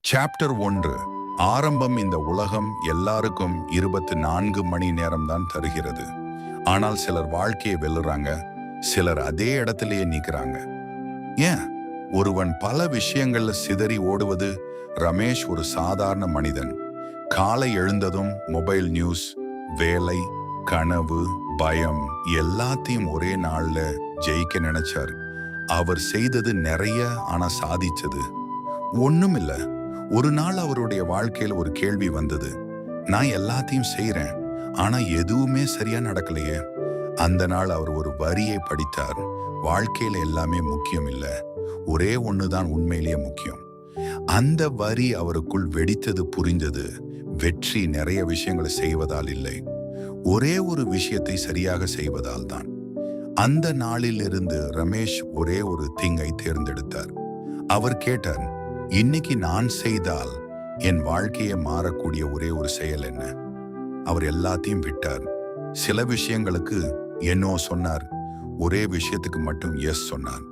Chapter 1. ஆரம்பம். இந்த உலகம் எல்லாருக்கும் 24 மணி நேரம்தான் தருகிறது. ஆனால் சிலர் வாழ்க்கையை வெல்லுறாங்க, சிலர் அதே இடத்திலேயே நிற்கிறாங்க. ஏன் ஒருவன் பல விஷயங்கள்ல சிதறி ஓடுவது? ரமேஷ் ஒரு சாதாரண மனிதன். காலை எழுந்ததும் மொபைல் நியூஸ், வேலை, கனவு, பயம் எல்லாத்தையும் ஒரே நாள்ல ஜெயிக்க நினைச்சார். அவர் செய்தது நிறைய, ஆனா சாதிச்சது ஒண்ணும் இல்ல. ஒரு நாள் அவருடைய வாழ்க்கையில் ஒரு கேள்வி வந்தது. நான் எல்லாத்தையும் செய்யறேன், ஆனா எதுவுமே சரியா நடக்கலையே. அந்த நாள் அவர் ஒரு வரியை படித்தார். வாழ்க்கையில எல்லாமே முக்கியம் இல்ல, ஒரே ஒண்ணுதான் உண்மையிலேயே முக்கியம். அந்த வரி அவருக்குள் வெடித்தது. புரிந்தது, வெற்றி நிறைய விஷயங்களை செய்வதால் இல்லை, ஒரே ஒரு விஷயத்தை சரியாக செய்வதால் தான். அந்த நாளில் இருந்து ரமேஷ் ஒரே ஒரு திங்கை தேர்ந்தெடுத்தார். அவர் கேட்டார், இன்னைக்கு நான் செய்தால் என் வாழ்க்கையை மாறக்கூடிய ஒரே ஒரு செயல் என்ன? அவர் எல்லாத்தையும் விட்டார். சில விஷயங்களுக்கு என்னோ சொன்னார், ஒரே விஷயத்துக்கு மட்டும் எஸ் சொன்னார்.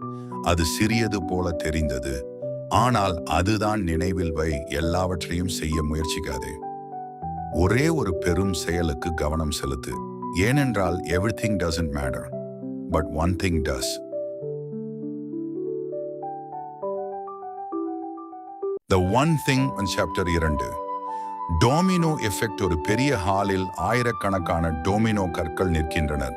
அது சிறியது போல தெரிந்தது, ஆனால் அதுதான். நினைவில் வை, எல்லாவற்றையும் செய்ய முயற்சிக்காதே. ஒரே ஒரு பெரும் செயலுக்கு கவனம் செலுத்து. ஏனென்றால் everything doesn't matter, but one thing does. The one thing on chapter 2. Domino effect. ஒரு பெரிய ஹாலில் ஆயிரக்கணக்கான டோமினோ கற்கள் நிற்கின்றனர்.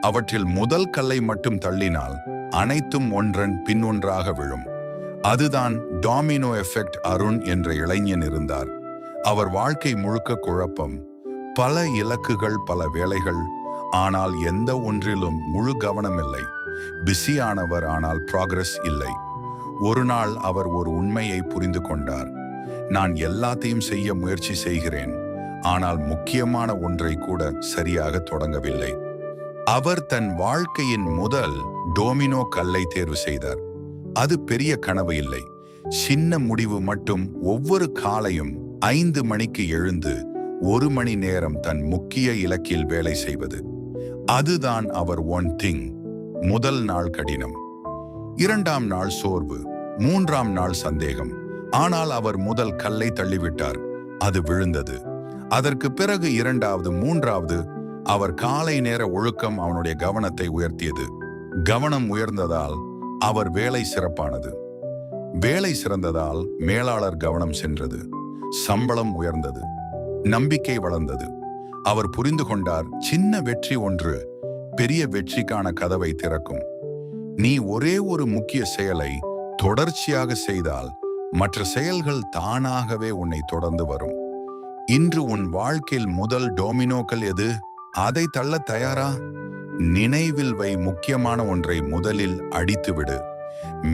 அவற்றில் முதல் கல்லை மட்டும் தள்ளினால் அனைத்தும் ஒன்றன் பின் ஒன்றாக விழும். அதுதான் டோமினோ எஃபெக்ட். அருண் என்ற இளைஞன் இருந்தார். அவர் வாழ்க்கை முழுக்க குழப்பம், பல இலக்குகள், பல வேலைகள், ஆனால் எந்த ஒன்றிலும் முழு கவனம் இல்லை. பிஸியானவர், ஆனால் ப்ராக்ரஸ் இல்லை. ஒரு நாள் அவர் ஒரு உண்மையை புரிந்து கொண்டார். நான் எல்லாத்தையும் செய்ய முயற்சி செய்கிறேன், ஆனால் முக்கியமான ஒன்றை கூட சரியாக தொடங்கவில்லை. அவர் தன் வாழ்க்கையின் முதல் டோமினோ கல்லை தேர்வு செய்தார். அது பெரிய கனவு இல்லை, சின்ன முடிவு மட்டும். ஒவ்வொரு காலையும் 5 மணிக்கு எழுந்து 1 மணி நேரம் தன் முக்கிய இலக்கில் வேலை செய்வது. அதுதான் அவர் ஒன் திங். முதல் நாள் கடினம், 2ஆம் நாள் சோர்வு, 3ஆம் நாள் சந்தேகம். ஆனால் அவர் முதல் கல்லை தள்ளிவிட்டார், அது விழுந்தது. அதற்கு பிறகு 2வது, 3வது. அவர் காலை நேர ஒழுக்கம் அவனுடைய கவனத்தை உயர்த்தியது. கவனம் உயர்ந்ததால் அவர் வேலை சிறப்பானது. வேலை சிறந்ததால் மேலாளர் கவனம் சென்றது. சம்பளம் உயர்ந்தது, நம்பிக்கை வளர்ந்தது. அவர் புரிந்து கொண்டார், சின்ன வெற்றி ஒன்று பெரிய வெற்றிக்கான கதவை திறக்கும். நீ ஒரே ஒரு முக்கிய செயலை தொடர்ச்சியாக செய்தால் மற்ற செயல்கள் தானாகவே உன்னை தொடர்ந்து வரும். இன்று உன் வாழ்க்கையில் முதல் டோமினோக்கள் எது? அதை தள்ள தயாரா? நினைவில் வை, முக்கியமான ஒன்றை முதலில் அடித்துவிடு.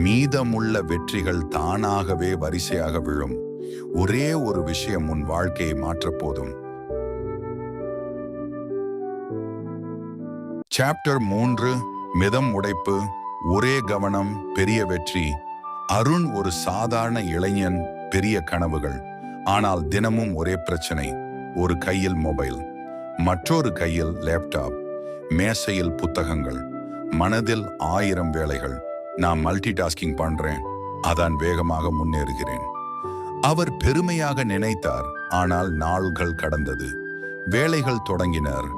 மீதமுள்ள வெற்றிகள் தானாகவே வரிசையாக விழும். ஒரே ஒரு விஷயம் உன் வாழ்க்கையை மாற்றப் போதும். சாப்டர் 3. மிதம் உடைப்பு. ஒரே கவனம், பெரிய வெற்றி. அருண் ஒரு சாதாரண இளைஞன், பெரிய கனவுகள். ஆனால் தினமும் ஒரே பிரச்சனை. ஒரு கையில் மொபைல், மற்றொரு கையில் லேப்டாப், மேசையில் புத்தகங்கள், மனதில் 1000 வேலைகள். நான் மல்டி டாஸ்கிங் பண்றேன், அதான் வேகமாக முன்னேறுகிறேன். அவர் பெருமையாக நினைத்தார், ஆனால் நாள்கள் கடந்தது. வேலைகள் தொடங்கினர்,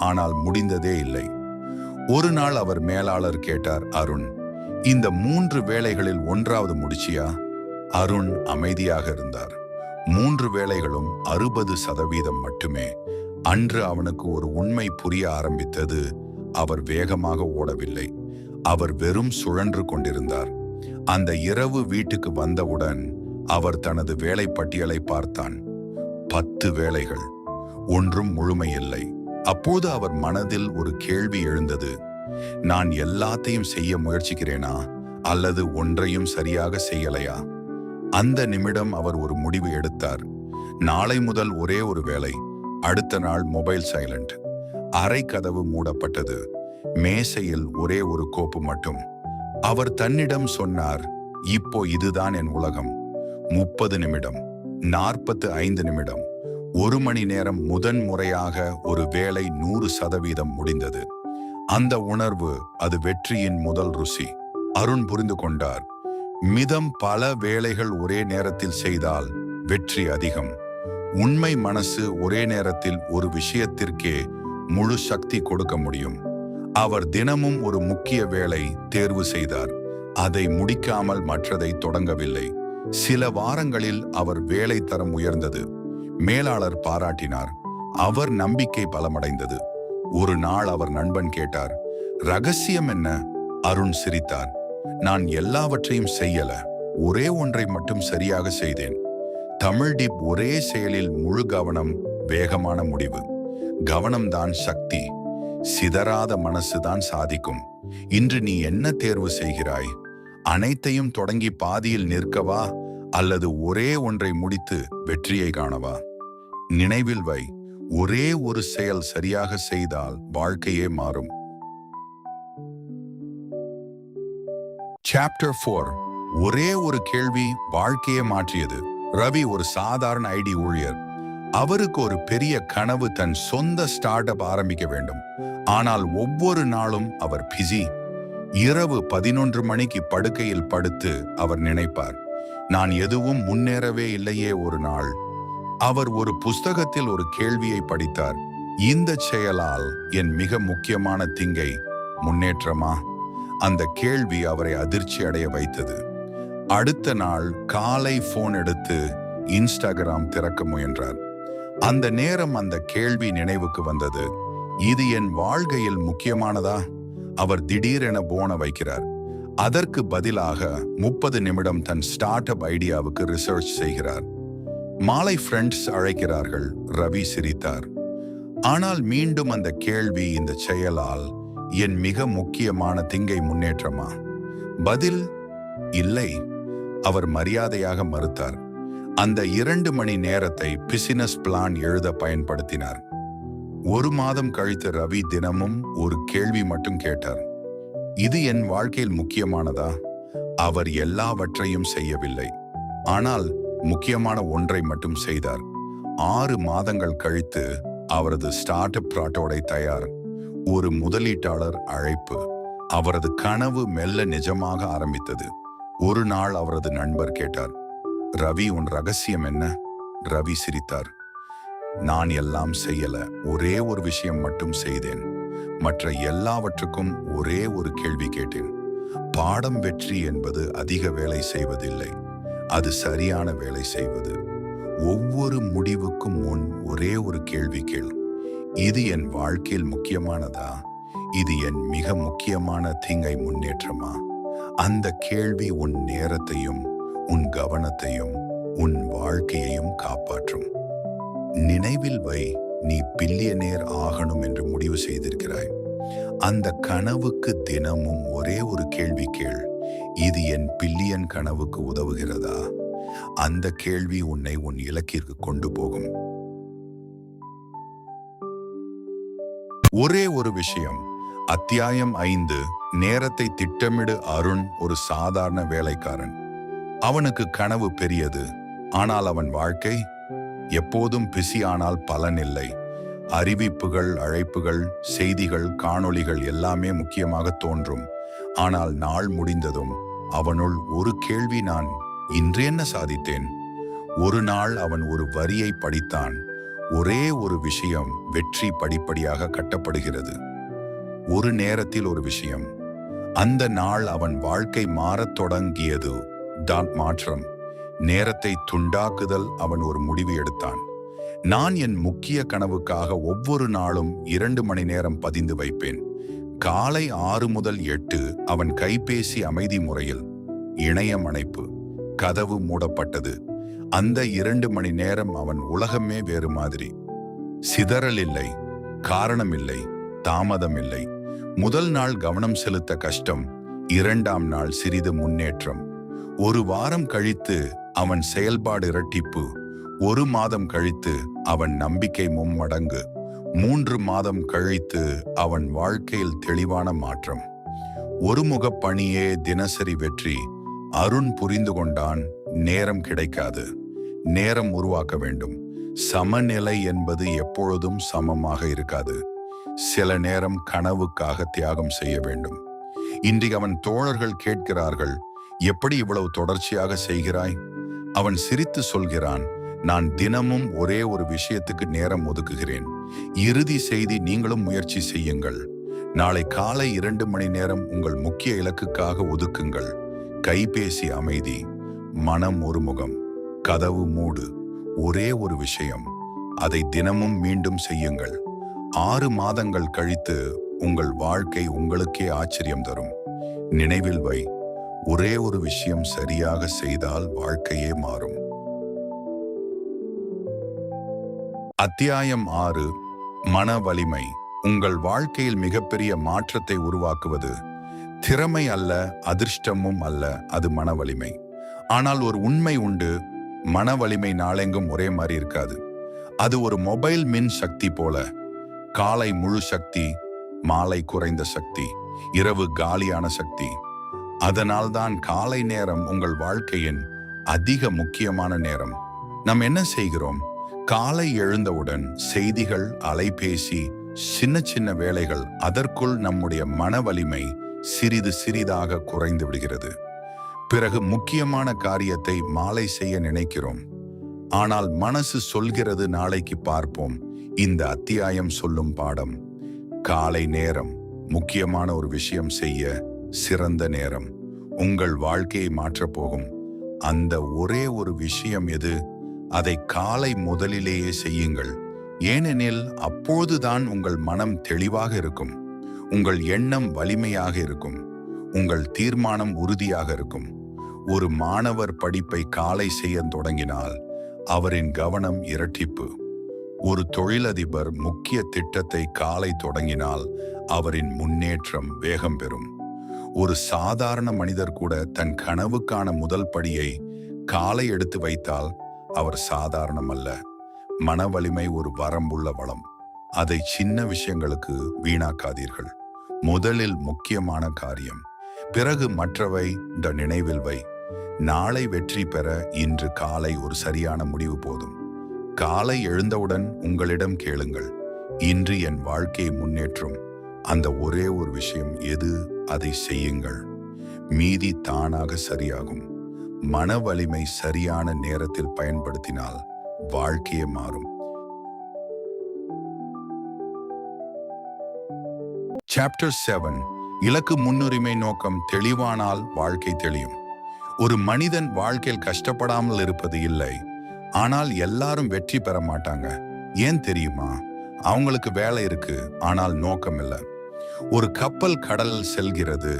ஆனால் முடிந்ததே இல்லை. ஒரு நாள் அவர் மேலாளர் கேட்டார், அருண், இந்த 3 வேலைகளில் 1வது முடிச்சியா? அருண் அமைதியாக இருந்தார். 3 வேலைகளும் 60% மட்டுமே. அன்று அவனுக்கு ஒரு உண்மை புரிய ஆரம்பித்தது. அவர் வேகமாக ஓடவில்லை, அவர் வெறும் சுழன்று கொண்டிருந்தார். அந்த இரவு வீட்டுக்கு வந்தவுடன் அவர் தனது வேலை பட்டியலை பார்த்தான். 10 வேலைகள், ஒன்றும் முழுமையில்லை. அப்போது அவர் மனதில் ஒரு கேள்வி எழுந்தது. நான் எல்லாத்தையும் செய்ய முயற்சிக்கிறேனா, அல்லது ஒன்றையும் சரியாக செய்யலையா? அந்த நிமிடம் அவர் ஒரு முடிவு எடுத்தார். நாளை முதல் ஒரே ஒரு வேலை. அடுத்த நாள் மொபைல் சைலண்ட், அறை கதவு மூடப்பட்டது, மேசையில் ஒரே ஒரு கோப்பு மட்டும். அவர் தன்னிடம் சொன்னார், இப்போ இதுதான் என் உலகம். 30 நிமிடம், 45 நிமிடம், 1 மணி நேரம். முதன்முறையாக ஒரு வேலை 100% முடிந்தது. அந்த உணர்வு, அது வெற்றியின் முதல் ருசி. அருண் புரிந்து கொண்டார், மிதம். பல வேலைகள் ஒரே நேரத்தில் செய்தால் வெற்றி அதிகம். உண்மை மனசு ஒரே நேரத்தில் ஒரு விஷயத்திற்கே முழு சக்தி கொடுக்க முடியும். அவர் தினமும் ஒரு முக்கிய வேலை தேர்வு செய்தார். அதை முடிக்காமல் மற்றதை தொடங்கவில்லை. சில வாரங்களில் அவர் வேலை தரம் உயர்ந்தது. மேலாளர் பாராட்டினார். அவர் நம்பிக்கை பலமடைந்தது. ஒரு நாள் அவர் நண்பன் கேட்டார், ரகசியம் என்ன? அருண் சிரித்தார். நான் எல்லாவற்றையும் செய்யல, ஒரே ஒன்றை மட்டும் சரியாக செய்தேன். தமிழ் டிப்: ஒரே செயலில் முழு கவனம், வேகமான முடிவு. கவனம்தான் சக்தி, சிதறாத மனசுதான் சாதிக்கும். இன்று நீ என்ன தேர்வு செய்கிறாய்? அனைத்தையும் தொடங்கி பாதியில் நிற்கவா, அல்லது ஒரே ஒன்றை முடித்து வெற்றியை காணவா? நினைவில் வை, ஒரே ஒரு செயல் சரியாக செய்தால் வாழ்க்கையே மாறும். சாப்டர் 4. ஒரே ஒரு கேள்வி வாழ்க்கையை மாற்றியது. ரவி ஒரு சாதாரண ஐடி ஊழியர். அவருக்கு ஒரு பெரிய கனவு, தன் சொந்த ஸ்டார்ட் அப் ஆரம்பிக்க வேண்டும். ஆனால் ஒவ்வொரு நாளும் அவர் பிஸி. இரவு 11 மணிக்கு படுக்கையில் படுத்து அவர் நினைப்பார், நான் எதுவும் முன்னேறவே இல்லையே. ஒரு நாள் அவர் ஒரு புஸ்தகத்தில் ஒரு கேள்வியை படித்தார். இந்த செயலால் என் மிக முக்கியமான திங்கை முன்னேற்றமா? அந்த கேள்வி அவரை அதிர்ச்சி அடைய வைத்தது. அடுத்த நாள் காலை போன் எடுத்து இன்ஸ்டாகிராம் திறக்க முயன்றார். அந்த நேரம் அந்த கேள்வி நினைவுக்கு வந்தது. இது என் வாழ்க்கையில் முக்கியமானதா? அவர் திடீரென போன வைக்கிறார். அதற்கு பதிலாக 30 நிமிடம் தன் ஸ்டார்ட் அப் ஐடியாவுக்கு ரிசர்ச் செய்கிறார். மாலை ஃப்ரெண்ட்ஸ் அழைக்கிறார்கள். ரவி சிரித்தார். ஆனால் மீண்டும் அந்த கேள்வி, இந்த செயலால் என் மிக முக்கியமான திங்கை முன்னேற்றமா? பதில் இல்லை. அவர் மரியாதையாக மறுத்தார். அந்த 2 மணி நேரத்தை பிசினஸ் பிளான் எழுத பயன்படுத்தினார். 1 மாதம் கழித்து ரவி தினமும் ஒரு கேள்வி மட்டும் கேட்டார், இது என் வாழ்க்கையில் முக்கியமானதா? அவர் எல்லாவற்றையும் செய்யவில்லை, ஆனால் முக்கியமான ஒன்றை மட்டும் செய்தார். 6 மாதங்கள் கழித்து அவரது ஸ்டார்ட் அப் ப்ராட்டோடை தயார். ஒரு முதலீட்டாளர் அழைப்பு. அவரது கனவு மெல்ல நிஜமாக ஆரம்பித்தது. ஒரு நாள் அவரது நண்பர் கேட்டார், ரவி, உன் ரகசியம் என்ன? ரவி சிரித்தார். நான் எல்லாம் செய்யல, ஒரே ஒரு விஷயம் மட்டும் செய்தேன். மற்ற எல்லாவற்றுக்கும் ஒரே ஒரு கேள்வி கேட்டேன். பாடம்: வெற்றி என்பது அதிக வேலை செய்வதில்லை, அது சரியான வேலை செய்வது. ஒவ்வொரு முடிவுக்கும் முன் ஒரே ஒரு கேள்வி கேள். இது என் வாழ்க்கையில் முக்கியமானதா? இது என் மிக முக்கியமான திங்கை முன்னேற்றமா? அந்த கேள்வி உன் நேரத்தையும், உன் கவனத்தையும், உன் வாழ்க்கையையும் காப்பாற்றும். நினைவில் வை, நீ பில்லியனேர் ஆகணும் என்று முடிவு செய்திருக்கிறாய். அந்த கனவுக்கு தினமும் ஒரே ஒரு கேள்வி கேள். இது என் பில்லியன் கனவுக்கு உதவுகிறதா? அந்த கேள்வி உன்னை உன் இலக்கிற்கு கொண்டு போகும். ஒரே ஒரு விஷயம். அத்தியாயம் 5. நேரத்தை திட்டமிடு. அருண் ஒரு சாதாரண வேலைக்காரன். அவனுக்கு கனவு பெரியது, ஆனால் அவன் வாழ்க்கை எப்போதும் பிஸி. ஆனால் பலன் இல்லை. அறிவிப்புகள், அழைப்புகள், செய்திகள், காணொளிகள் எல்லாமே முக்கியமாக தோன்றும். ஆனால் நாள் முடிந்ததும் அவனுள் ஒரு கேள்வி, நான் இன்று என்ன சாதித்தேன்? ஒரு நாள் அவன் ஒரு வரியை படித்தான். ஒரே ஒரு விஷயம், வெற்றி படிப்படியாக கட்டப்படுகிறது. ஒரு நேரத்தில் ஒரு விஷயம். அந்த நாள் அவன் வாழ்க்கை மாறத் தொடங்கியது. மாற்றம், நேரத்தை துண்டாக்குதல். அவன் ஒரு முடிவு எடுத்தான். நான் என் முக்கிய கனவுக்காக ஒவ்வொரு நாளும் 2 மணி நேரம் பதிந்து வைப்பேன். காலை 6 முதல் 8 அவன் கைபேசி அமைதி முறையில். இணையம் அணைப்பு. கதவு மூடப்பட்டது. அந்த 2 மணி நேரம் அவன் உலகமே வேறு மாதிரி. சிதறல் இல்லை, காரணம் இல்லை, தாமதம் இல்லை. முதல் நாள் கவனம் செலுத்த கஷ்டம். 2ஆம் நாள் சிறிது முன்னேற்றம். 1 வாரம் கழித்து அவன் செயல்பாடு இரட்டிப்பு. 1 மாதம் கழித்து அவன் நம்பிக்கை மும்மடங்கு. 3 மாதம் கழித்து அவன் வாழ்க்கையில் தெளிவான மாற்றம். ஒருமுக பணியே தினசரி வெற்றி. அருண் புரிந்து கொண்டான், நேரம் கிடைக்காது, நேரம் உருவாக்க வேண்டும். சமநிலை என்பது எப்பொழுதும் சமமாக இருக்காது. சில நேரம் கனவுக்காக தியாகம் செய்ய வேண்டும். இன்றைக்கு அவன் தோழர்கள் கேட்கிறார்கள், எப்படி இவ்வளவு தொடர்ச்சியாக செய்கிறாய்? அவன் சிரித்து சொல்கிறான், நான் தினமும் ஒரே ஒரு விஷயத்துக்கு நேரம் ஒதுக்குகிறேன். இறுதி செய்தி, நீங்களும் முயற்சி செய்யுங்கள். நாளை காலை 2 மணி நேரம் உங்கள் முக்கிய இலக்குக்காக ஒதுக்குங்கள். கைபேசி அமைதி, மனம் ஒருமுகம், கதவு மூடு. ஒரே ஒரு விஷயம், அதை தினமும் மீண்டும் செய்யுங்கள். 6 மாதங்கள் கழித்து உங்கள் வாழ்க்கை உங்களுக்கே ஆச்சரியம் தரும். நினைவில் வை, ஒரே ஒரு விஷயம் சரியாக செய்தால் வாழ்க்கையே மாறும். அத்தியாயம் 6. மன வலிமை. உங்கள் வாழ்க்கையில் மிகப்பெரிய மாற்றத்தை உருவாக்குவது திறமை அல்ல, அதிர்ஷ்டமும் அல்ல, அது மன வலிமை. ஆனால் ஒரு உண்மை உண்டு, மன வலிமை நாளெங்கும் ஒரே மாதிரி இருக்காது. அது ஒரு மொபைல் மின் சக்தி போல. காலை முழு சக்தி, மாலை குறைந்த சக்தி, இரவு காலியான சக்தி. அதனால்தான் காலை நேரம் உங்கள் வாழ்க்கையின் அதிக முக்கியமான நேரம். நாம் என்ன செய்கிறோம்? காலை எழுந்தவுடன் செய்திகள், அலைபேசி, சின்ன சின்ன வேலைகள், அதற்குள் நம்முடைய மன வலிமை சிறிது சிறிதாக குறைந்து விடுகிறது. பிறகு முக்கியமான காரியத்தை மாலை செய்ய நினைக்கிறோம். ஆனால் மனசு சொல்கிறது நாளைக்கு பார்ப்போம். இந்த அத்தியாயம் சொல்லும் பாடம், காலை நேரம் முக்கியமான ஒரு விஷயம் செய்ய சிறந்த நேரம். உங்கள் வாழ்க்கையை மாற்றப் போகும் அந்த ஒரே ஒரு விஷயம் எது? அதை காலை முதலிலேயே செய்யுங்கள். ஏனெனில் அப்போதுதான் உங்கள் மனம் தெளிவாக இருக்கும், உங்கள் எண்ணம் வலிமையாக இருக்கும், உங்கள் தீர்மானம் உறுதியாக இருக்கும். ஒரு மாணவர் படிப்பை காலை செய்ய தொடங்கினால் அவரின் கவனம் இரட்டிப்பு. ஒரு தொழிலதிபர் முக்கிய திட்டத்தை காலை தொடங்கினால் அவரின் முன்னேற்றம் வேகம் பெறும். ஒரு சாதாரண மனிதர் கூட தன் கனவுக்கான முதல் படியை காலை எடுத்து வைத்தால் அவர் சாதாரணம் அல்ல. மன வலிமை ஒரு வரம்புள்ள வளம். அதை சின்ன விஷயங்களுக்கு வீணாக்காதீர்கள். முதலில் முக்கியமான காரியம், பிறகு மற்றவை. நினைவில் வை, நாளை வெற்றி பெற இன்று காலை ஒரு சரியான முடிவு போதும். காலை எழுந்தவுடன் உங்களிடம் கேளுங்கள், இன்று என் வாழ்க்கையை முன்னேற்றும் அந்த ஒரே ஒரு விஷயம் எது? அதை செய்யுங்கள். மீதி தானாக சரியாகும். மன வலிமை சரியான நேரத்தில் பயன்படுத்தினால் வாழ்க்கையே மாறும். சாப்டர் 7. இலக்கு, முன்னுரிமை, நோக்கம் தெளிவானால் வாழ்க்கை தெளியும். ஒரு மனிதன் வாழ்க்கையில் கஷ்டப்படாமல் இருப்பது இல்லை. ஆனால் எல்லாரும் வெற்றி பெற மாட்டாங்க. ஏன் தெரியுமா? அவங்களுக்கு வேலை இருக்கு, ஆனால் நோக்கம் இல்லை. ஒரு கப்பல் கடலில் செல்கிறது,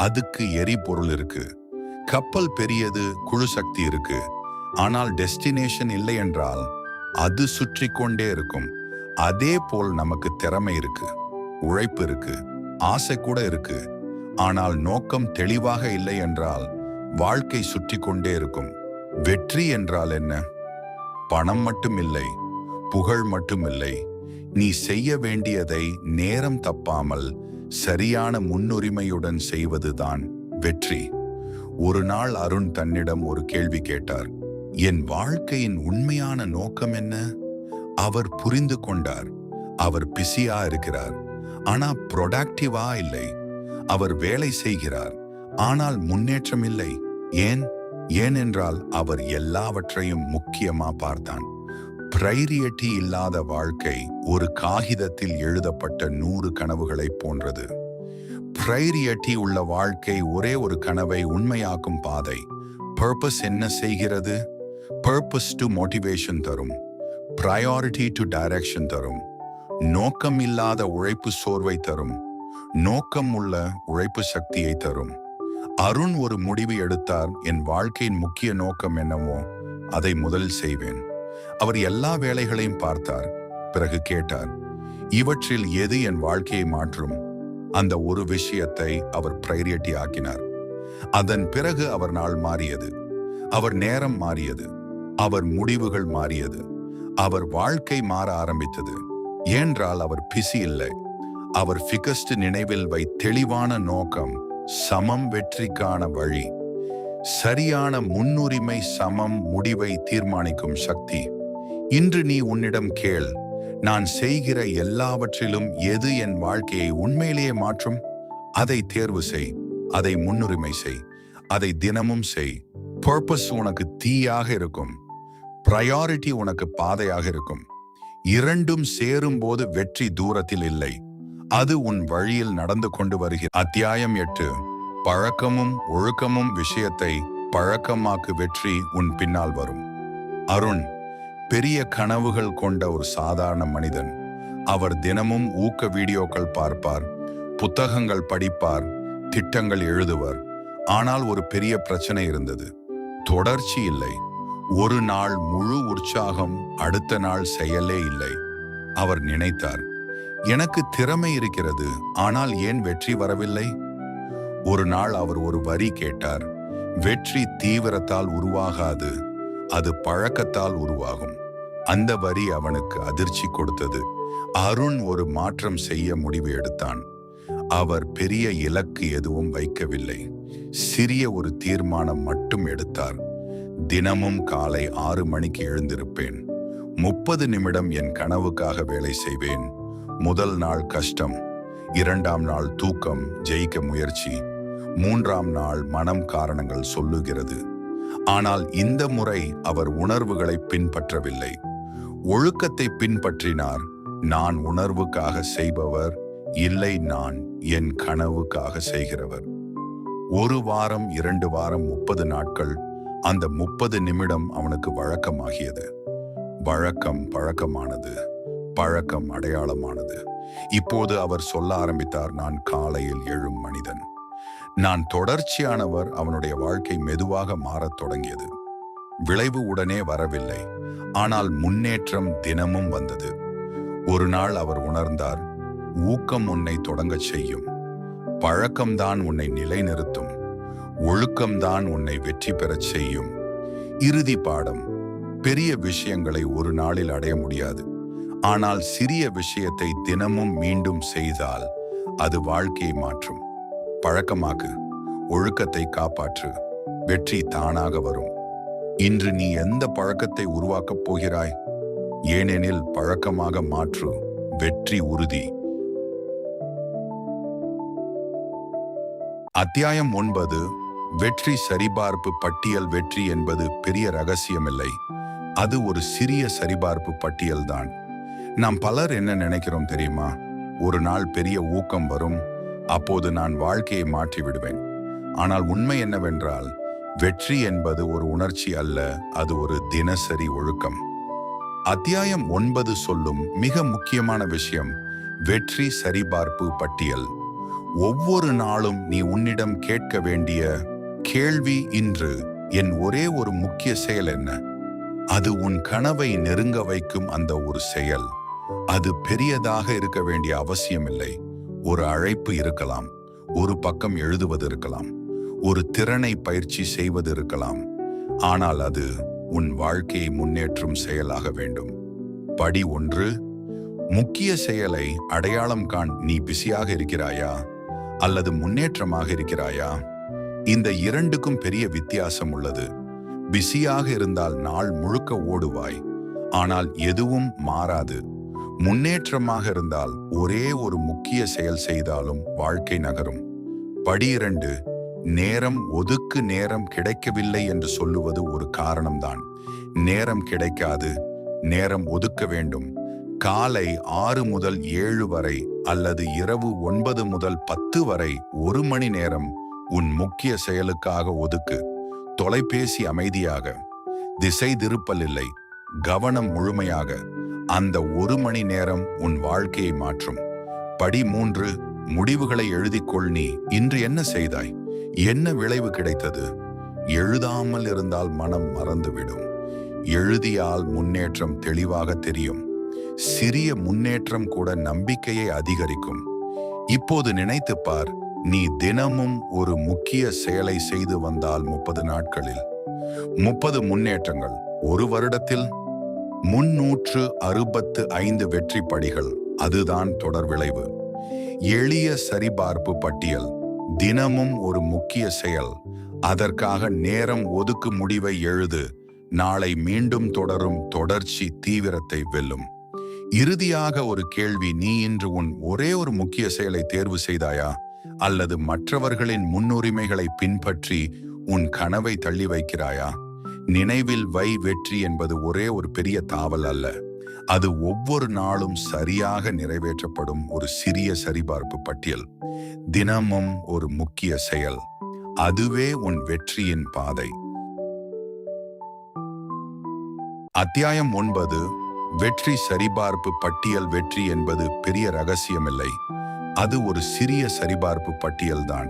அதுக்கு எரிபொருள் இருக்கு. கப்பல் பெரியது, குழு சக்தி இருக்கு. ஆனால் டெஸ்டினேஷன் இல்லை என்றால் அது சுற்றி கொண்டே இருக்கும். அதே போல் நமக்கு திறமை இருக்கு, உழைப்பு இருக்கு, ஆசை கூட இருக்கு. ஆனால் நோக்கம் தெளிவாக இல்லை என்றால் வாழ்க்கை சுற்றி கொண்டே இருக்கும். வெற்றி என்றால் என்ன? பணம் மட்டும் இல்லை, புகழ் மட்டும் இல்லை. நீ செய்ய வேண்டியதை நேரம் தப்பாமல் சரியான முன்னுரிமையுடன் செய்வதுதான் வெற்றி. ஒரு நாள் அருண் தன்னிடம் ஒரு கேள்வி கேட்டார். என் வாழ்க்கையின் உண்மையான நோக்கம் என்ன? அவர் புரிந்து கொண்டார். அவர் பிஸியா இருக்கிறார், ஆனா ப்ரொடக்டிவா இல்லை. அவர் வேலை செய்கிறார், ஆனால் முன்னேற்றம் இல்லை. ஏனென்றால் அவர் எல்லாவற்றையும் முக்கியமா பார்த்தான். பிரைரிட்டி இல்லாத வாழ்க்கை ஒரு காகிதத்தில் எழுதப்பட்ட 100 கனவுகளை போன்றது. பிரைரிட்டி உள்ள வாழ்க்கை ஒரே ஒரு கனவை உண்மையாக்கும் பாதை. பர்பஸ் என்ன செய்கிறது? பர்பஸ் டு மோட்டிவேஷன் தரும், பிரையாரிட்டி டு டைரக்ஷன் தரும். நோக்கம் இல்லாத உழைப்பு சோர்வை தரும், நோக்கம் உள்ள உழைப்பு சக்தியை தரும். அருண் ஒரு முடிவு எடுத்தார். என் வாழ்க்கையின் முக்கிய நோக்கம் என்னவோ அதை முதலில் செய்வேன். அவர் எல்லா வேலைகளையும் பார்த்தார். பிறகு கேட்டார், இவற்றில் எது என் வாழ்க்கையை மாற்றும்? அந்த ஒரு விஷயத்தை அவர் பிரையாரிட்டி ஆக்கினார். அதன் பிறகு அவர் நாள் மாறியது, அவர் நேரம் மாறியது, அவர் முடிவுகள் மாறியது, அவர் வாழ்க்கை மாற ஆரம்பித்தது. ஏனென்றால் அவர் பிஸி இல்லை, அவர் ஃபிகஸ்ட். நினைவில் வை, தெளிவான நோக்கம் சமம் வெற்றிக்கான வழி. சரியான முன்னுரிமை சமம் முடிவை தீர்மானிக்கும் சக்தி. இன்று நீ உன்னிடம் கேள், நான் செய்கிற எல்லாவற்றிலும் எது என் வாழ்க்கையை உண்மையிலேயே மாற்றும்? அதை தேர்வு செய், அதை முன்னுரிமை செய், அதை தினமும் செய். பர்பஸ் உனக்கு தீயாக இருக்கும், ப்ரையாரிட்டி உனக்கு பாதையாக இருக்கும். இரண்டும் சேரும்போது வெற்றி தூரத்தில் இல்லை, அது உன் வழியில் நடந்து கொண்டு வருகிறது. அத்தியாயம் 8. பழக்கமும் ஒழுக்கமும். விஷயத்தை பழக்கமாக்கு, வெற்றி உன் பின்னால் வரும். அருண் பெரிய கனவுகள் கொண்ட ஒரு சாதாரண மனிதன். அவர் தினமும் ஊக்க வீடியோக்கள் பார்ப்பார், புத்தகங்கள் படிப்பார், திட்டங்கள் எழுதுவர். ஆனால் ஒரு பெரிய பிரச்சனை இருந்தது. தொடர்ச்சி இல்லை. ஒரு நாள் முழு உற்சாகம், அடுத்த நாள் செயலே இல்லை. அவர் நினைத்தார், எனக்கு திறமை இருக்கிறது, ஆனால் ஏன் வெற்றி வரவில்லை? ஒரு நாள் அவர் ஒரு வரி கேட்டார். வெற்றி தீவிரத்தால் உருவாகாது, அது பழக்கத்தால் உருவாகும். அந்த வரி அவனுக்கு அதிர்ச்சி கொடுத்தது. அருண் ஒரு மாற்றம் செய்ய முடிவு எடுத்தான். அவர் பெரிய இலக்கு எதுவும் வைக்கவில்லை, சிறிய ஒரு தீர்மானம் மட்டும் எடுத்தார். தினமும் காலை 6 மணிக்கு எழுந்திருப்பேன். 30 நிமிடம் என் கனவுக்காக வேலை செய்வேன். முதல் நாள் கஷ்டம், 2ஆம் நாள் தூக்கம், ஜெயிக்க முயற்சி, 3ஆம் நாள் மனம் காரணங்கள் சொல்லுகிறது. ஆனால் இந்த முறை அவர் உணர்வுகளை பின்பற்றவில்லை, ஒழுக்கத்தை பின்பற்றினார். நான் உணர்வுக்காக செய்பவர் இல்லை, நான் என் கனவுக்காக செய்கிறவர். 1 வாரம், 2 வாரம், 30 நாட்கள். அந்த 30 நிமிடம் அவனுக்கு வழக்கமாகியது. வழக்கம் பழக்கமானது, பழக்கம் அடையாளமானது. இப்போது அவர் சொல்ல ஆரம்பித்தார், நான் காலையில் எழும் மனிதன். நான் தொடர்ச்சியானவர். அவனுடைய வாழ்க்கை மெதுவாக மாறத் தொடங்கியது. விளைவு உடனே வரவில்லை, ஆனால் முன்னேற்றம் தினமும் வந்தது. ஒரு நாள் அவர் உணர்ந்தார், ஊக்கம் உன்னை தொடங்கச் செய்யும், பழக்கம்தான் உன்னை நிலைநிறுத்தும், ஒழுக்கம்தான் உன்னை வெற்றி பெறச் செய்யும். இறுதி பாடம், பெரிய விஷயங்களை ஒரு நாளில் அடைய முடியாது, ஆனால் சிறிய விஷயத்தை தினமும் மீண்டும் செய்தால் அது வாழ்க்கையை மாற்றும். பழக்கமாக்கு, ஒழுக்கத்தை காப்பாற்று, வெற்றி தானாக வரும். இன்று நீ எந்த பழக்கத்தை உருவாக்கப் போகிறாய்? ஏனெனில் பழக்கமாக மாற்று, வெற்றி உறுதி. அத்தியாயம் 9. வெற்றி சரிபார்ப்பு பட்டியல். வெற்றி என்பது பெரிய ரகசியமில்லை, அது ஒரு சிறிய சரிபார்ப்பு பட்டியல்தான். நாம் பலர் என்ன நினைக்கிறோம் தெரியுமா? ஒரு நாள் பெரிய ஊக்கம் வரும், அப்போது நான் வாழ்க்கையை மாற்றி விடுவேன். ஆனால் உண்மை என்னவென்றால், வெற்றி என்பது ஒரு உணர்ச்சி அல்ல, அது ஒரு தினசரி ஒழுக்கம். அத்தியாயம் 9 சொல்லும் மிக முக்கியமான விஷயம் வெற்றி சரிபார்ப்பு பட்டியல். ஒவ்வொரு நாளும் நீ உன்னிடம் கேட்க வேண்டிய கேள்வி, இன்று என் ஒரே ஒரு முக்கிய செயல் என்ன? அது உன் கனவை நெருங்க வைக்கும் அந்த ஒரு செயல். அது பெரியதாக இருக்க வேண்டிய அவசியமில்லை. ஒரு அழைப்பு இருக்கலாம், ஒரு பக்கம் எழுதுவது இருக்கலாம், ஒரு திறனை பயிற்சி செய்வது இருக்கலாம். ஆனால் அது உன் வாழ்க்கையை முன்னேற்றும் செயலாக வேண்டும். படி 1. முக்கிய செயலை அடையாளம் காண். நீ பிஸியாக இருக்கிறாயா அல்லது முன்னேற்றமாக இருக்கிறாயா? இந்த இரண்டுக்கும் பெரிய வித்தியாசம் உள்ளது. பிஸியாக இருந்தால் நாள் முழுக்க ஓடுவாய், ஆனால் எதுவும் மாறாது. முன்னேற்றமாக இருந்தால் ஒரே ஒரு முக்கிய செயல் செய்தாலும் வாழ்க்கை நகரும். படி 2. நேரம் ஒதுக்கு. நேரம் கிடைக்கவில்லை என்று சொல்லுவது ஒரு காரணம்தான். நேரம் கிடைக்காது, நேரம் ஒதுக்க வேண்டும். காலை 6 முதல் 7 வரை அல்லது இரவு 9 முதல் 10 வரை 1 மணி நேரம் உன் முக்கிய செயலுக்காக ஒதுக்கு. தொலைபேசி அமைதியாக, திசை திருப்பல் இல்லை, கவனம் முழுமையாக. அந்த 1 மணி நேரம் உன் வாழ்க்கையை மாற்றும். படி 3. முடிவுகளை எழுதிக்கொள். நீ இன்று என்ன செய்தாய்? என்ன விளைவு கிடைத்தது? எழுதாமல் இருந்தால் மனம் மறந்துவிடும். எழுதியால் முன்னேற்றம் தெளிவாக தெரியும். சிறிய முன்னேற்றம் கூட நம்பிக்கையை அதிகரிக்கும். இப்போது நினைத்துப் பார், நீ தினமும் ஒரு முக்கிய செயலை செய்து வந்தால் 30 நாட்களில் 30 முன்னேற்றங்கள், 1 வருடத்தில் 365 வெற்றி படிகள். அதுதான் தொடர் விளைவு. எளிய சரிபார்ப்பு பட்டியல். தினமும் ஒரு முக்கிய செயல், அதற்காக நேரம் ஒதுக்கு. முடிவை எழுது. நாளை மீண்டும் தொடரும். தொடர்ச்சி தீவிரத்தை வெல்லும். இறுதியாக ஒரு கேள்வி, நீ இன்று உன் ஒரே ஒரு முக்கிய செயலை தேர்வு செய்தாயா அல்லது மற்றவர்களின் முன்னுரிமைகளை பின்பற்றி உன் கனவை தள்ளி வைக்கிறாயா? நினைவில் வை, வெற்றி என்பது ஒரே ஒரு பெரிய தாவல் அல்ல. அது ஒவ்வொரு நாளும் சரியாக நிறைவேற்றப்படும் ஒரு சிறிய சரிபார்ப்பு பட்டியல். தினமும் ஒரு முக்கிய செயல். அதுவே உன் வெற்றியின் பாதை. அத்தியாயம் 9. வெற்றி சரிபார்ப்பு பட்டியல். வெற்றி என்பது பெரிய ரகசியமில்லை, அது ஒரு சிறிய சரிபார்ப்பு பட்டியல்தான்.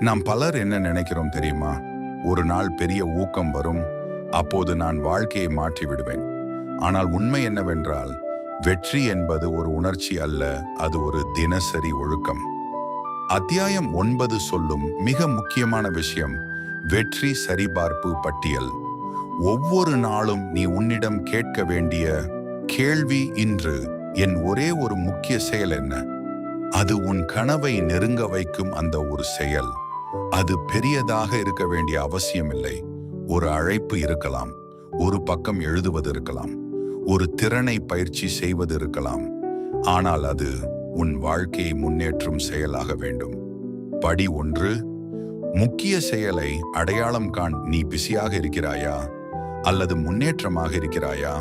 நாம் பலர் என்ன நினைக்கிறோம் தெரியுமா? ஒரு நாள் பெரிய ஊக்கம் வரும், அப்போது நான் வாழ்க்கையை மாற்றி விடுவேன். ஆனால் உண்மை என்னவென்றால், வெற்றி என்பது ஒரு உணர்ச்சி அல்ல, அது ஒரு தினசரி ஒழுக்கம். அத்தியாயம் 9 சொல்லும் மிக முக்கியமான விஷயம் வெற்றி சரிபார்ப்பு பட்டியல். ஒவ்வொரு நாளும் நீ உன்னிடம் கேட்க வேண்டிய கேள்வி, இன்று என் ஒரே ஒரு முக்கிய செயல் என்ன? அது உன் கனவை நெருங்க வைக்கும் அந்த ஒரு செயல். அது பெரியதாக இருக்க வேண்டிய அவசியமில்லை. ஒரு அழைப்பு இருக்கலாம், ஒரு பக்கம் எழுதுவது இருக்கலாம், ஒரு திறனை பயிற்சி செய்வது இருக்கலாம். ஆனால் அது உன் வாழ்க்கையை முன்னேற்றும் செயலாக வேண்டும். படி 1. முக்கிய செயலை அடையாளம் காண். நீ பிஸியாக இருக்கிறாயா அல்லது முன்னேற்றமாக இருக்கிறாயா?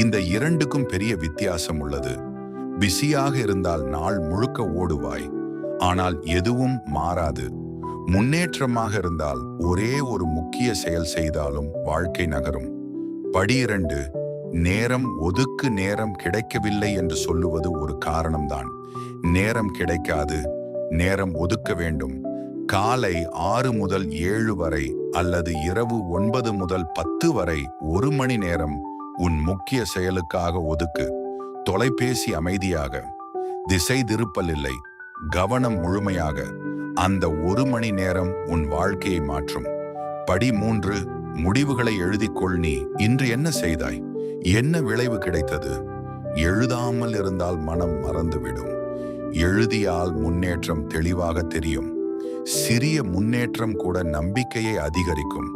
இந்த இரண்டுக்கும் பெரிய வித்தியாசம் உள்ளது. பிஸியாக இருந்தால் நாள் முழுக்க ஓடுவாய், ஆனால் எதுவும் மாறாது. முன்னேற்றமாக இருந்தால் ஒரே ஒரு முக்கிய செயல் செய்தாலும் வாழ்க்கை நகரும். படி 2. நேரம் ஒதுக்கு. நேரம் கிடைக்கவில்லை என்று சொல்லுவது ஒரு காரணம்தான். நேரம் கிடைக்காது, நேரம் ஒதுக்க வேண்டும். காலை 6 முதல் 7 வரை அல்லது இரவு 9 முதல் 10 வரை 1 மணி நேரம் உன் முக்கிய செயலுக்காக ஒதுக்கு. தொலைபேசி அமைதியாக, திசை திருப்பல் இல்லை, கவனம் முழுமையாக. அந்த 1 மணி நேரம் உன் வாழ்க்கையை மாற்றும். படி 3. முடிவுகளை எழுதிக்கொள். நீ இன்று என்ன செய்தாய்? என்ன விளைவு கிடைத்தது? எழுதாமல் இருந்தால் மனம் மறந்துவிடும். எழுதியால் முன்னேற்றம் தெளிவாக தெரியும். சிறிய முன்னேற்றம் கூட நம்பிக்கையை அதிகரிக்கும்.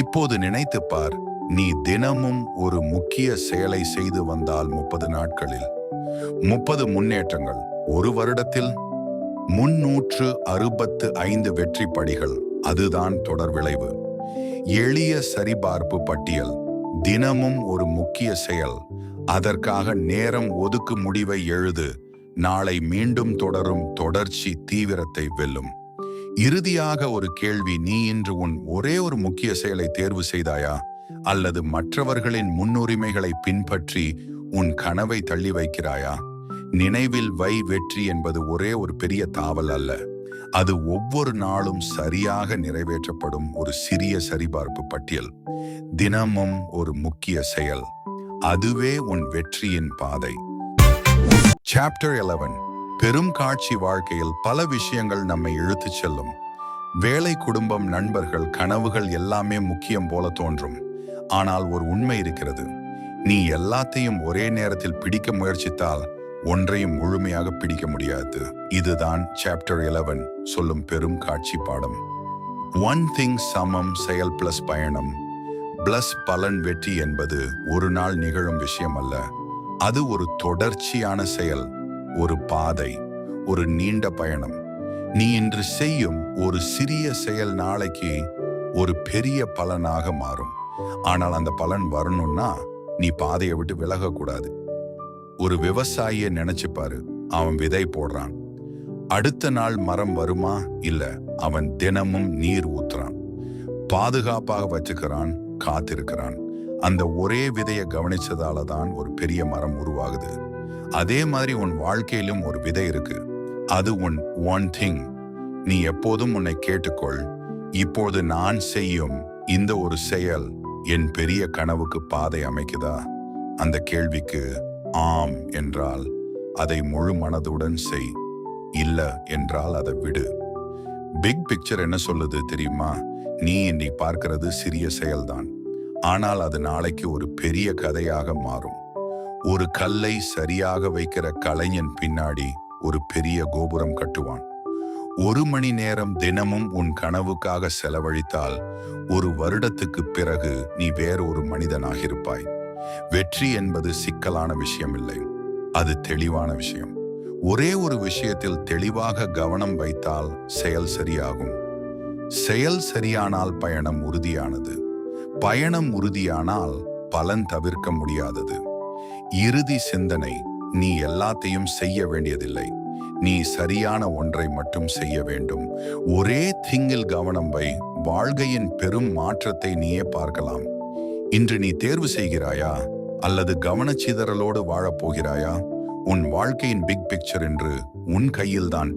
இப்போது நினைத்துப் பார், நீ தினமும் ஒரு முக்கிய செயலை செய்து வந்தால் 30 நாட்களில் 30 முன்னேற்றங்கள், ஒரு வருடத்தில் 365 வெற்றி படிகள். அதுதான் தொடர் விளைவு. எளிய சரிபார்ப்பு பட்டியல். தினமும் ஒரு முக்கிய செயல், அதற்காக நேரம் ஒதுக்கு. முடிவை எழுது. நாளை மீண்டும் தொடரும். தொடர்ச்சி தீவிரத்தை வெல்லும். இறுதியாக ஒரு கேள்வி, நீ இன்று உன் ஒரே ஒரு முக்கிய செயலை தேர்வு செய்தாயா? அல்லது மற்றவர்களின் முன்னுரிமைகளை பின்பற்றி உன் கனவை தள்ளி வைக்கிறாயா? நினைவில் வை, வெற்றி என்பது ஒரே ஒரு பெரிய தாவல் அல்ல, அது ஒவ்வொரு நாளும் சரியாக நிறைவேற்றப்படும் ஒரு சிறிய சரிபார்ப்பு பட்டியல். தினமும் ஒரு முக்கிய செயல், அதுவே உன் வெற்றியின் பாதை. சாப்டர் 11. பெரும் காட்சி. வாழ்க்கையில் பல விஷயங்கள் நம்மை இழுத்துச் செல்லும். வேலை, குடும்பம், நண்பர்கள், கனவுகள் எல்லாமே முக்கியம் போல தோன்றும். ஆனால் ஒரு உண்மை இருக்கிறது. நீ எல்லாத்தையும் ஒரே நேரத்தில் பிடிக்க முயற்சித்தால் ஒன்றையும் முழுமையாக பிடிக்க முடியாது. இதுதான் சாப்டர் 11 சொல்லும் பெரும் காட்சி பாடம். ஒன் திங் சமம் செயல் பிளஸ் பயணம் பிளஸ் பலன். வெற்றி என்பது ஒரு நாள் நிகழும் விஷயம் அல்ல, அது ஒரு தொடர்ச்சியான செயல், ஒரு பாதை, ஒரு நீண்ட பயணம். நீ இன்று செய்யும் ஒரு சிறிய செயல் நாளைக்கு ஒரு பெரிய பலனாக மாறும். ஆனால் அந்த பலன் வரணும்னா நீ பாதையை விட்டு விலகக்கூடாது. ஒரு விவசாயியை நினைச்சுப்பாரு. அவன் விதை போடுறான். அடுத்த நாள் மரம் வருமா? இல்ல. அவன் தினமும் நீர் ஊத்துறான், பாதுகாப்பாக வச்சுக்கிறான், காத்திருக்கிறான். அந்த ஒரே விதையை கவனிச்சதால தான் ஒரு பெரிய மரம் உருவாகுது. அதே மாதிரி உன் வாழ்க்கையிலும் ஒரு விதை இருக்கு. அது உன் ஒன் திங். நீ எப்போதும் உன்னை கேட்டுக்கொள், இப்போது நான் செய்யும் இந்த ஒரு செயல் என் பெரிய கனவுக்கு பாதை அமைக்குதா? அந்த கேள்விக்கு ஆம் என்றால் அதை முழு மனதுடன் செய், இல்ல என்றால் அதை விடு. பிக் பிக்சர் என்ன சொல்லுது தெரியுமா? நீ இன்னைக்கு பார்க்கிறது சிறிய செயல்தான், ஆனால் அது நாளைக்கு ஒரு பெரிய கதையாக மாறும். ஒரு கல்லை சரியாக வைக்கிற கலைஞன் பின்னாடி ஒரு பெரிய கோபுரம் கட்டுவான். 1 மணி நேரம் தினமும் உன் கனவுக்காக செலவழித்தால் 1 வருடத்துக்கு பிறகு நீ வேறு ஒரு மனிதனாகிருப்பாய். வெற்றி என்பது சிக்கலான விஷயம் இல்லை, அது தெளிவான விஷயம். ஒரே ஒரு விஷயத்தில் தெளிவாக கவனம் வைத்தால் செயல் சரியாகும். செயல் சரியானால் பயணம் உறுதியானது. பயணம் உறுதியானால் பலன் தவிர்க்க முடியாதது. இறுதி சிந்தனை: நீ எல்லாத்தையும் செய்ய வேண்டியதில்லை. நீ சரியான ஒன்றை மட்டும் செய்ய வேண்டும். ஒரே திங்கில் கவனம் வை. வாழ்க்கையின் பெரும் மாற்றத்தை நீயே பார்க்கலாம். இன்று நீ தேர்வு செய்கிறாயா அல்லது கவனச்சிதறலோடு வாழப்போகிறாயா? உன் வாழ்க்கையின் பிக் பிக்சர் என்று உன் கையில்தான்.